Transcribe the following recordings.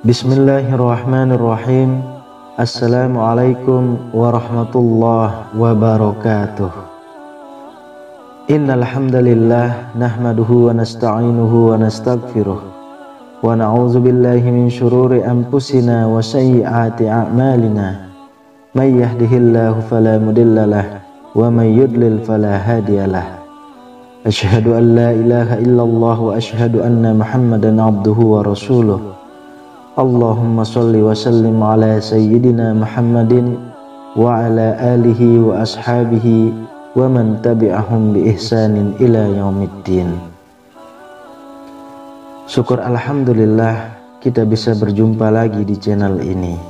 Bismillahirrahmanirrahim. Assalamualaikum warahmatullahi wabarakatuh. Innal hamdalillah nahmaduhu wa nasta'inuhu wa nastaghfiruh wa na'udzu billahi min syururi anfusina wa sayyiati a'malina. May yahdihillahu fala mudhillalah wa may yudlil fala hadiyalah. Asyhadu an la ilaha illallah wa asyhadu anna Muhammadan abduhu wa rasuluh. Allahumma sholli wa sallim ala sayyidina Muhammadin wa ala alihi wa ashabihi wa man tabi'ahum bi ihsanin ila yaumiddin. Syukur alhamdulillah kita bisa berjumpa lagi di channel ini.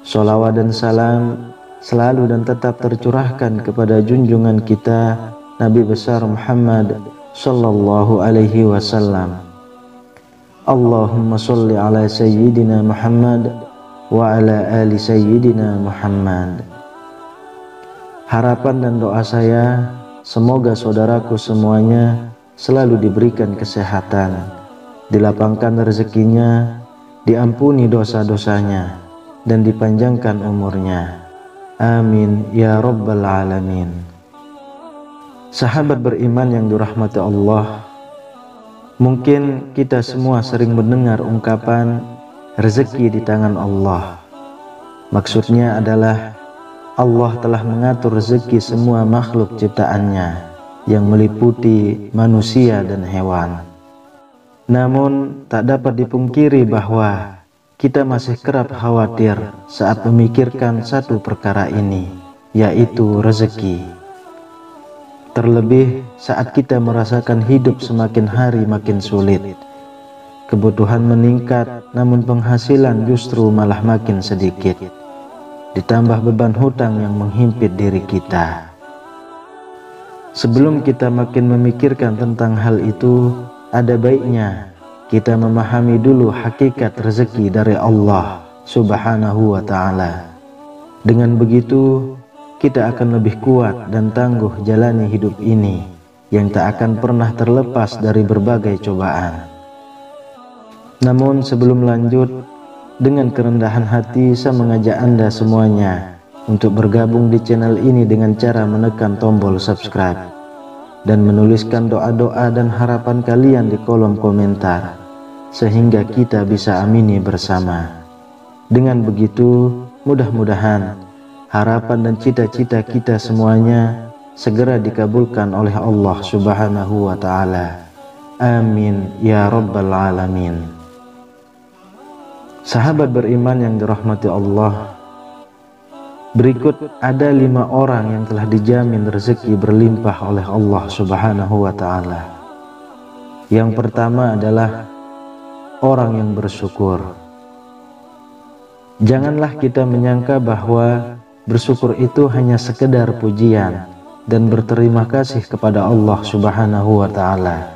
Sholawat dan salam selalu dan tetap tercurahkan kepada junjungan kita Nabi besar Muhammad sallallahu alaihi wasallam. Allahumma sholli ala sayyidina Muhammad wa ala ali sayyidina Muhammad. Harapan dan doa saya, semoga saudaraku semuanya selalu diberikan kesehatan, dilapangkan rezekinya, diampuni dosa-dosanya, dan dipanjangkan umurnya. Amin ya rabbal alamin. Sahabat beriman yang dirahmati Allah, mungkin kita semua sering mendengar ungkapan rezeki di tangan Allah. Maksudnya adalah Allah telah mengatur rezeki semua makhluk ciptaannya yang meliputi manusia dan hewan. Namun tak dapat dipungkiri bahwa kita masih kerap khawatir saat memikirkan satu perkara ini, yaitu rezeki. Terlebih saat kita merasakan hidup semakin hari makin sulit. Kebutuhan meningkat, namun penghasilan justru malah makin sedikit. Ditambah beban hutang yang menghimpit diri kita. Sebelum kita makin memikirkan tentang hal itu, ada baiknya kita memahami dulu hakikat rezeki dari Allah Subhanahu wa ta'ala. Dengan begitu, kita akan lebih kuat dan tangguh jalani hidup ini yang tak akan pernah terlepas dari berbagai cobaan. Namun sebelum lanjut, dengan kerendahan hati saya mengajak Anda semuanya untuk bergabung di channel ini dengan cara menekan tombol subscribe dan menuliskan doa-doa dan harapan kalian di kolom komentar, sehingga kita bisa amini bersama. Dengan begitu, mudah-mudahan harapan dan cita-cita kita semuanya segera dikabulkan oleh Allah Subhanahu wa ta'ala. Amin ya rabbal alamin. Sahabat beriman yang dirahmati Allah, berikut ada 5 orang yang telah dijamin rezeki berlimpah oleh Allah Subhanahu wa ta'ala. Yang pertama adalah orang yang bersyukur. Janganlah kita menyangka bahwa bersyukur itu hanya sekedar pujian dan berterima kasih kepada Allah Subhanahu wa ta'ala.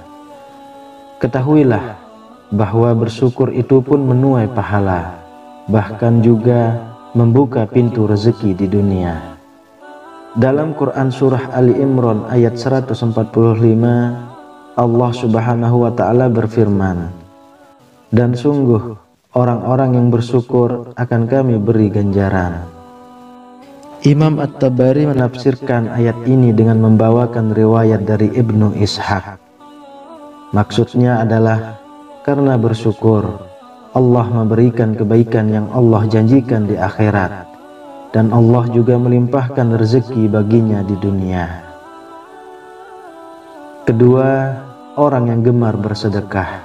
Ketahuilah bahwa bersyukur itu pun menuai pahala, bahkan juga membuka pintu rezeki di dunia. Dalam Quran surah Ali Imran ayat 145, Allah Subhanahu wa ta'ala berfirman, "Dan sungguh orang-orang yang bersyukur akan kami beri ganjaran." Imam At-Tabari menafsirkan ayat ini dengan membawakan riwayat dari Ibnu Ishaq. Maksudnya adalah karena bersyukur, Allah memberikan kebaikan yang Allah janjikan di akhirat, dan Allah juga melimpahkan rezeki baginya di dunia. Kedua, orang yang gemar bersedekah.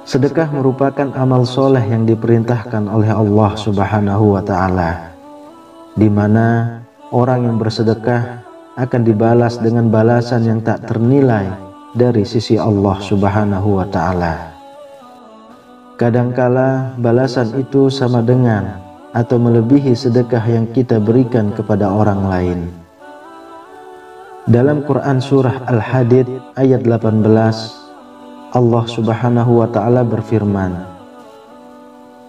Sedekah merupakan amal soleh yang diperintahkan oleh Allah Subhanahu wa ta'ala, di mana orang yang bersedekah akan dibalas dengan balasan yang tak ternilai dari sisi Allah Subhanahu wa ta'ala. Kadangkala balasan itu sama dengan atau melebihi sedekah yang kita berikan kepada orang lain. Dalam Quran surah Al-Hadid ayat 18, Allah Subhanahu wa ta'ala berfirman,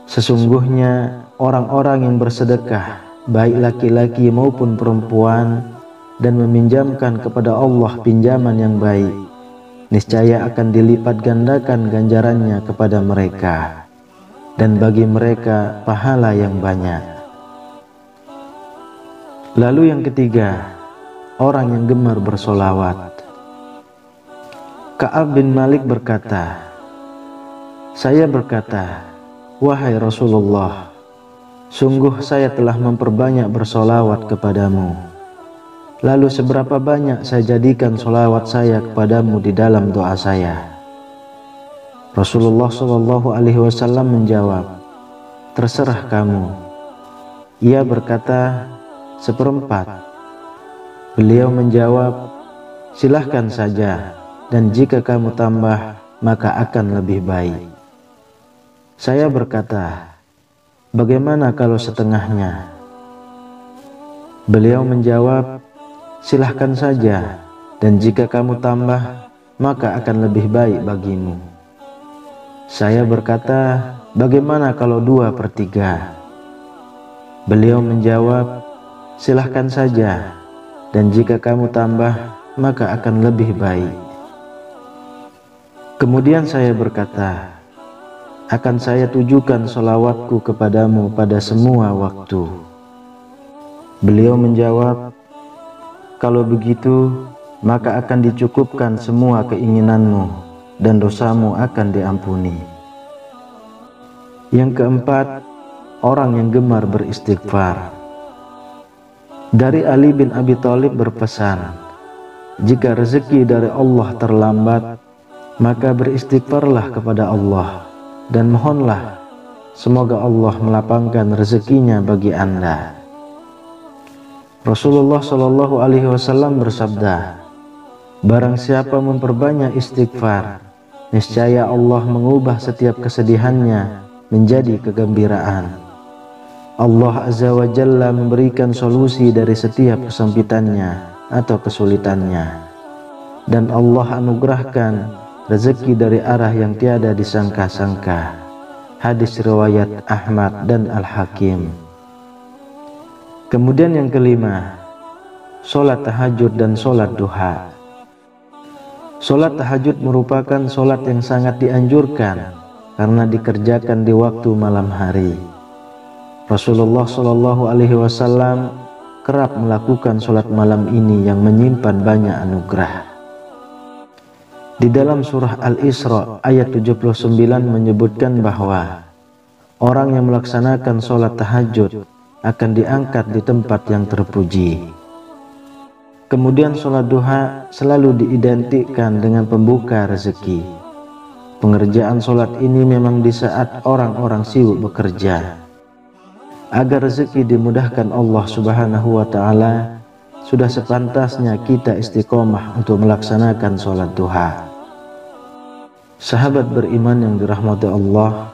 sesungguhnya orang-orang yang bersedekah, baik laki-laki maupun perempuan, dan meminjamkan kepada Allah pinjaman yang baik, niscaya akan dilipat gandakan ganjarannya kepada mereka, dan bagi mereka pahala yang banyak. Lalu yang ketiga, orang yang gemar bersolawat. Ka'ab bin Malik berkata, saya berkata, wahai Rasulullah, sungguh saya telah memperbanyak bersolawat kepadamu. Lalu seberapa banyak saya jadikan solawat saya kepadamu di dalam doa saya? Rasulullah SAW menjawab, terserah kamu. Ia berkata, 1/4. Beliau menjawab, silahkan saja, dan jika kamu tambah, maka akan lebih baik. Saya berkata, bagaimana kalau setengahnya? Beliau menjawab, silahkan saja, dan jika kamu tambah, maka akan lebih baik bagimu. Saya berkata, bagaimana kalau 2/3? Beliau menjawab, silahkan saja, dan jika kamu tambah, maka akan lebih baik. Kemudian saya berkata, akan saya tujukan sholawatku kepadamu pada semua waktu. Beliau menjawab, kalau begitu, maka akan dicukupkan semua keinginanmu, dan dosamu akan diampuni. Yang keempat, orang yang gemar beristighfar. Dari Ali bin Abi Thalib berpesan, jika rezeki dari Allah terlambat, maka beristighfarlah kepada Allah, dan mohonlah semoga Allah melapangkan rezekinya bagi Anda. Rasulullah SAW bersabda, barang siapa memperbanyak istighfar, niscaya Allah mengubah setiap kesedihannya menjadi kegembiraan. Allah Azza wa Jalla memberikan solusi dari setiap kesempitannya atau kesulitannya, dan Allah anugerahkan rezeki dari arah yang tiada disangka-sangka. Hadis riwayat Ahmad dan Al-Hakim. Kemudian yang kelima, sholat tahajud dan sholat duha. Sholat tahajud merupakan sholat yang sangat dianjurkan karena dikerjakan di waktu malam hari. Rasulullah SAW kerap melakukan sholat malam ini yang menyimpan banyak anugerah. Di dalam surah Al-Isra ayat 79 menyebutkan bahwa orang yang melaksanakan sholat tahajud akan diangkat di tempat yang terpuji. Kemudian sholat duha selalu diidentikan dengan pembuka rezeki. Pengerjaan sholat ini memang di saat orang-orang sibuk bekerja. Agar rezeki dimudahkan Allah Subhanahu wa ta'ala, sudah sepantasnya kita istiqomah untuk melaksanakan sholat duha. Sahabat beriman yang dirahmati Allah,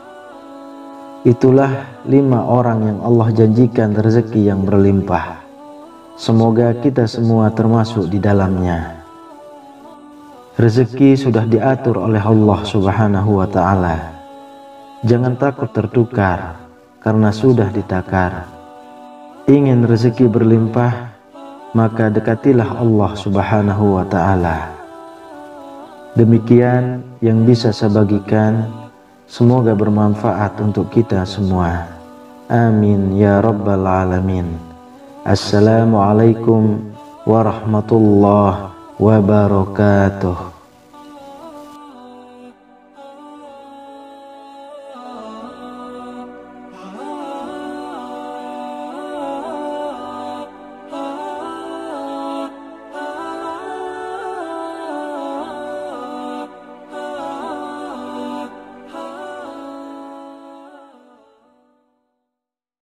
itulah 5 orang yang Allah janjikan rezeki yang berlimpah. Semoga kita semua termasuk di dalamnya. Rezeki sudah diatur oleh Allah Subhanahu wa ta'ala. Jangan takut tertukar, karena sudah ditakar. Ingin rezeki berlimpah, maka dekatilah Allah Subhanahu wa ta'ala. Demikian yang bisa saya bagikan, semoga bermanfaat untuk kita semua. Amin ya rabbal alamin. Assalamualaikum warahmatullahi wabarakatuh.